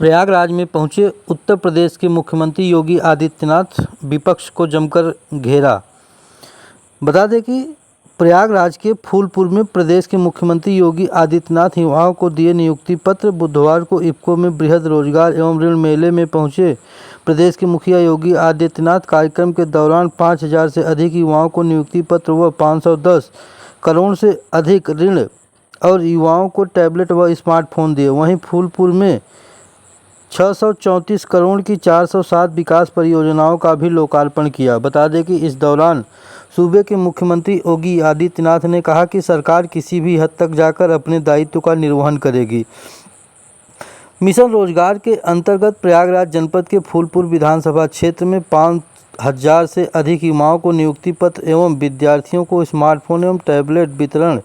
प्रयागराज में पहुंचे उत्तर प्रदेश के मुख्यमंत्री योगी आदित्यनाथ, विपक्ष को जमकर घेरा। बता दें कि प्रयागराज के फूलपुर में प्रदेश के मुख्यमंत्री योगी आदित्यनाथ युवाओं को दिए नियुक्ति पत्र। बुधवार को इफ्को में बृहद रोजगार एवं ऋण मेले में पहुंचे प्रदेश के मुखिया योगी आदित्यनाथ कार्यक्रम के दौरान 5000 से अधिक युवाओं को नियुक्ति पत्र व 510 करोड़ से अधिक ऋण और युवाओं को टैबलेट व स्मार्टफोन दिए। वहीं फूलपुर में 634 करोड़ की 407 विकास परियोजनाओं का भी लोकार्पण किया। बता दें कि इस दौरान सूबे के मुख्यमंत्री योगी आदित्यनाथ ने कहा कि सरकार किसी भी हद तक जाकर अपने दायित्व का निर्वहन करेगी। मिशन रोजगार के अंतर्गत प्रयागराज जनपद के फूलपुर विधानसभा क्षेत्र में 5000 से अधिक युवाओं को नियुक्ति पत्र एवं विद्यार्थियों को स्मार्टफोन एवं टैबलेट वितरण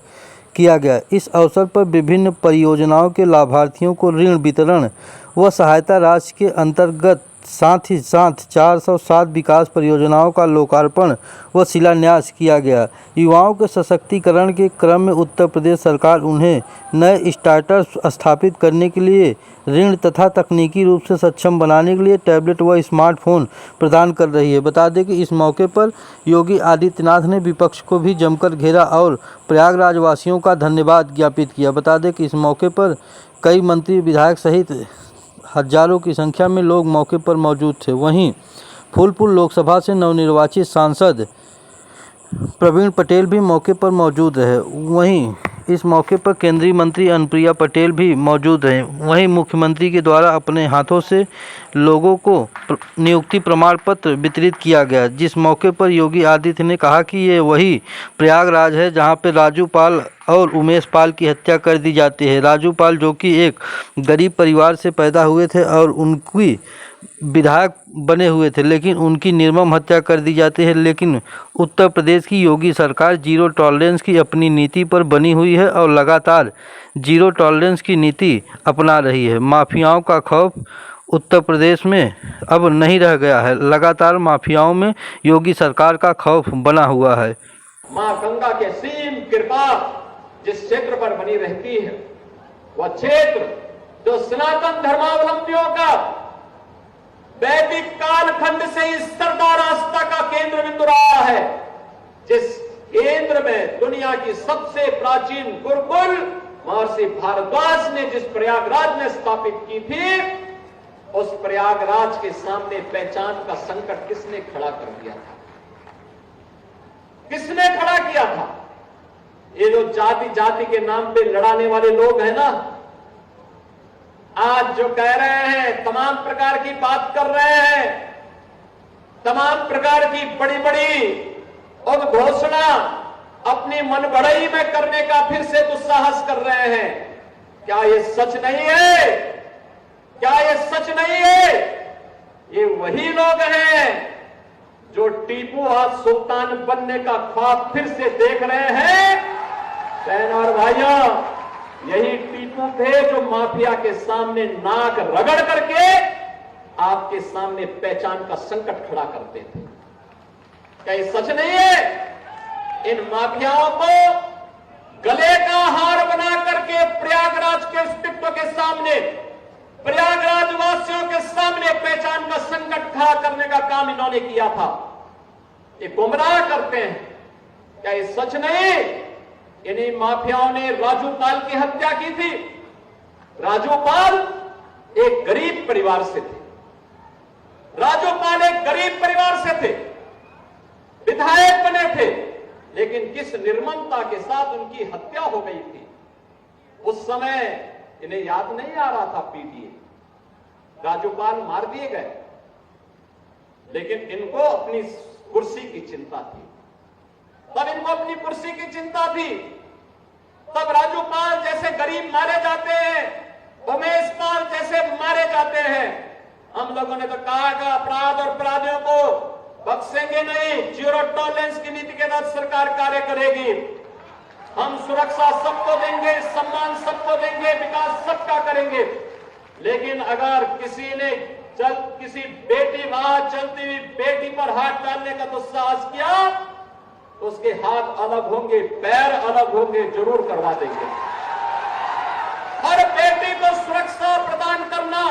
किया गया। इस अवसर पर विभिन्न परियोजनाओं के लाभार्थियों को ऋण वितरण व सहायता राशि के अंतर्गत साथ ही साथ 407 विकास परियोजनाओं का लोकार्पण व शिलान्यास किया गया। युवाओं के सशक्तिकरण के क्रम में उत्तर प्रदेश सरकार उन्हें नए स्टार्टअप्स स्थापित करने के लिए ऋण तथा तकनीकी रूप से सक्षम बनाने के लिए टैबलेट व स्मार्टफोन प्रदान कर रही है। बता दें कि इस मौके पर योगी आदित्यनाथ ने विपक्ष को भी जमकर घेरा और प्रयागराज वासियों का धन्यवाद ज्ञापित किया। बता दें कि इस मौके पर कई मंत्री, विधायक सहित हजारों की संख्या में लोग मौके पर मौजूद थे। वहीं फूलपुर लोकसभा से नवनिर्वाचित सांसद प्रवीण पटेल भी मौके पर मौजूद रहे। वहीं इस मौके पर केंद्रीय मंत्री अनुप्रिया पटेल भी मौजूद रहे। वहीं मुख्यमंत्री के द्वारा अपने हाथों से लोगों को नियुक्ति प्रमाण पत्र वितरित किया गया, जिस मौके पर योगी आदित्य ने कहा कि ये वही प्रयागराज है जहां पर राजू पाल और उमेश पाल की हत्या कर दी जाती है। राजू पाल जो कि एक गरीब परिवार से पैदा हुए थे और उनकी विधायक बने हुए थे, लेकिन उनकी निर्मम हत्या कर दी जाती है। लेकिन उत्तर प्रदेश की योगी सरकार जीरो टॉलरेंस की अपनी नीति पर बनी हुई है और लगातार जीरो टॉलरेंस की नीति अपना रही है। माफियाओं का खौफ उत्तर प्रदेश में अब नहीं रह गया है। लगातार माफियाओं में योगी सरकार का खौफ बना हुआ है। मां गंगा के सीम कृपा जिस क्षेत्र पर बनी रहती है, वह क्षेत्र जो सनातन धर्मावलंबियों का वैदिक कालखंड से इस सरदार आस्था का केंद्र बिंदु रहा है, जिस केंद्र में दुनिया की सबसे प्राचीन गुरुकुल महर्षि भारद्वाज ने जिस प्रयागराज में स्थापित की थी, उस प्रयागराज के सामने पहचान का संकट किसने खड़ा कर दिया था? किसने खड़ा किया था? ये जो जाति जाति के नाम पे लड़ाने वाले लोग हैं ना, आज जो कह रहे हैं, तमाम प्रकार की बात कर रहे हैं, तमाम प्रकार की बड़ी बड़ी उद्घोषणा अपनी मनबड़ई में करने का फिर से दुस्साहस कर रहे हैं। क्या ये सच नहीं है? क्या ये सच नहीं है? ये वही लोग हैं जो टीपू आज सुल्तान बनने का ख्वाब फिर से देख रहे हैं। बहन और भाइयों, यही टीपू थे जो माफिया के सामने नाक रगड़ करके आपके सामने पहचान का संकट खड़ा करते थे। क्या ये सच नहीं है? इन माफियाओं को गले का हार बना करके प्रयागराज के अस्तित्व के सामने, प्रयागराज वासियों के सामने पहचान का संकट खड़ा करने का काम इन्होंने किया था। ये गुमराह करते हैं। क्या ये सच नहीं? इन्हीं माफियाओं ने राजू पाल की हत्या की थी। राजू पाल एक गरीब परिवार से थे। राजू पाल एक गरीब परिवार से थे, विधायक बने थे, लेकिन किस निर्ममता के साथ उनकी हत्या हो गई थी। उस समय इन्हें याद नहीं आ रहा था पीटीए, राजू पाल मार दिए गए, लेकिन इनको अपनी कुर्सी की चिंता थी। तब इनको अपनी कुर्सी की चिंता थी। तब राजू पाल जैसे गरीब मारे जाते हैं, उमेश पाल जैसे मारे जाते हैं। हम लोगों ने तो कहा कि अपराध और अपराधियों को बख्शेंगे नहीं, जीरो टॉलरेंस की नीति के तहत सरकार कार्य करेगी। हम सुरक्षा सबको देंगे, सम्मान सबको देंगे, विकास सबका करेंगे। लेकिन अगर किसी ने किसी बेटी वहां चलती हुई बेटी पर हाथ डालने का दुस्साहस किया, तो उसके हाथ अलग होंगे, पैर अलग होंगे, जरूर करवा देंगे। हर बेटी को सुरक्षा प्रदान करना,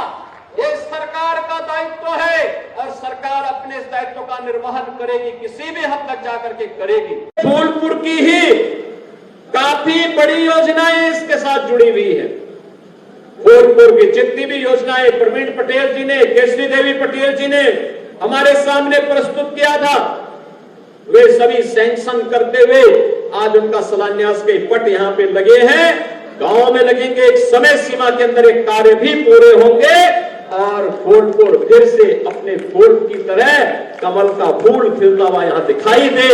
का निर्वहन करेगी, किसी भी हद तक जाकर के करेगी। फूलपुर की ही काफी बड़ी योजनाएं इसके साथ जुड़ी हुई है। फूलपुर की जितनी भी योजनाएं प्रवीण पटेल जी ने, केशरी देवी पटेल जी ने हमारे सामने प्रस्तुत किया था, वे सभी सैंक्शन करते हुए आज उनका शिलान्यास के पट यहां पे लगे हैं। गांव में लगेंगे, एक समय सीमा के अंदर एक कार्य भी पूरे होंगे और फूलपुर फिर से अपने फूल की तरह कमल का फूल खिलता हुआ यहां दिखाई दे,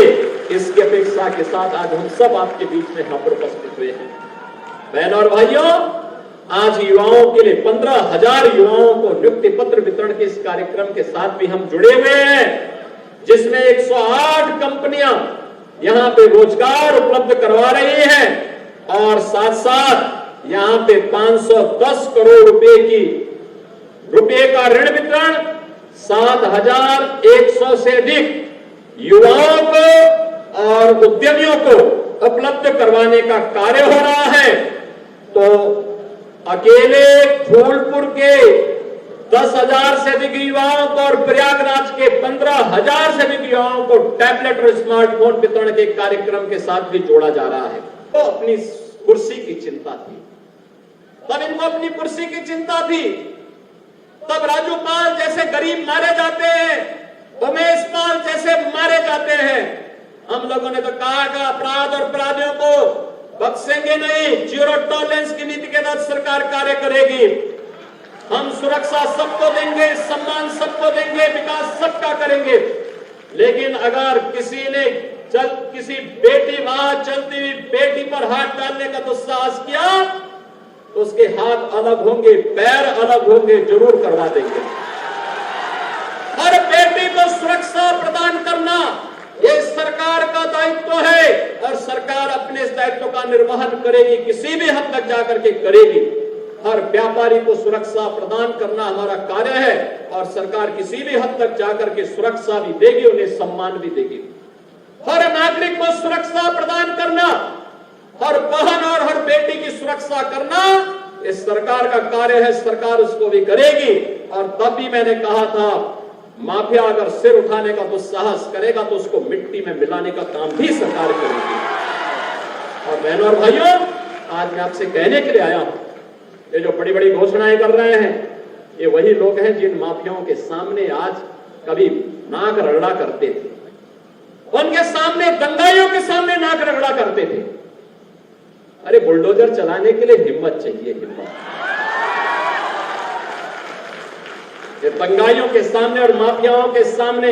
इसकी अपेक्षा के साथ आज हम सब आपके बीच में यहां पर उपस्थित हुए हैं। बहनों और भाइयों, आज युवाओं के लिए 15,000 युवाओं को नियुक्ति पत्र वितरण के इस कार्यक्रम के साथ भी हम जुड़े हुए हैं, जिसमें 108 कंपनियां यहां पे रोजगार उपलब्ध करवा रही हैं और साथ साथ यहां पे 510 करोड़ रुपए का ऋण वितरण 7,100 से अधिक युवाओं को और उद्यमियों को उपलब्ध करवाने का कार्य हो रहा है। तो अकेले फूलपुर के 10,000 से अधिक युवाओं को और प्रयागराज के 15,000 से अधिक युवाओं को टैबलेट और स्मार्टफोन वितरण के कार्यक्रम के साथ भी जोड़ा जा रहा है। तो अपनी कुर्सी की चिंता थी, तब इनको अपनी कुर्सी की चिंता थी, तब राजू पाल जैसे गरीब मारे जाते हैं, उमेश पाल जैसे मारे जाते हैं। हम लोगों ने तो कहा कि अपराध और अपराधियों को बख्शेंगे नहीं, जीरो टॉलरेंस की नीति के तहत सरकार कार्य करेगी। हम सुरक्षा सबको देंगे, सम्मान सबको देंगे, विकास सबका करेंगे। लेकिन अगर किसी ने किसी बेटी वहां चलती हुई बेटी पर हाथ डालने का दुस्साहस किया तो उसके हाथ अलग होंगे, पैर अलग होंगे, जरूर करवा देंगे। हर बेटी को सुरक्षा प्रदान करना ये सरकार का दायित्व है और सरकार अपने इस दायित्व का निर्वहन करेगी, किसी भी हद तक जाकर के करेगी। हर व्यापारी को सुरक्षा प्रदान करना हमारा कार्य है और सरकार किसी भी हद तक जाकर के सुरक्षा भी देगी, उन्हें सम्मान भी देगी। हर नागरिक को सुरक्षा प्रदान करना, हर बहन और हर बेटी की सुरक्षा करना इस सरकार का कार्य है, सरकार उसको भी करेगी। और तब भी मैंने कहा था, माफिया अगर सिर उठाने का दुस्साहस करेगा तो उसको मिट्टी में मिलाने का काम भी सरकार करेगी। और बहनों और भाइयों, आज मैं आपसे कहने के लिए आया हूं, ये जो बड़ी बड़ी घोषणाएं कर रहे हैं, ये वही लोग हैं जिन माफियाओं के सामने आज कभी नाक रगड़ा करते थे, उनके सामने, दंगाइयों के सामने नाक रगड़ा करते थे। अरे बुलडोजर चलाने के लिए हिम्मत चाहिए, हिम्मत। ये दंगाइयों के सामने और माफियाओं के सामने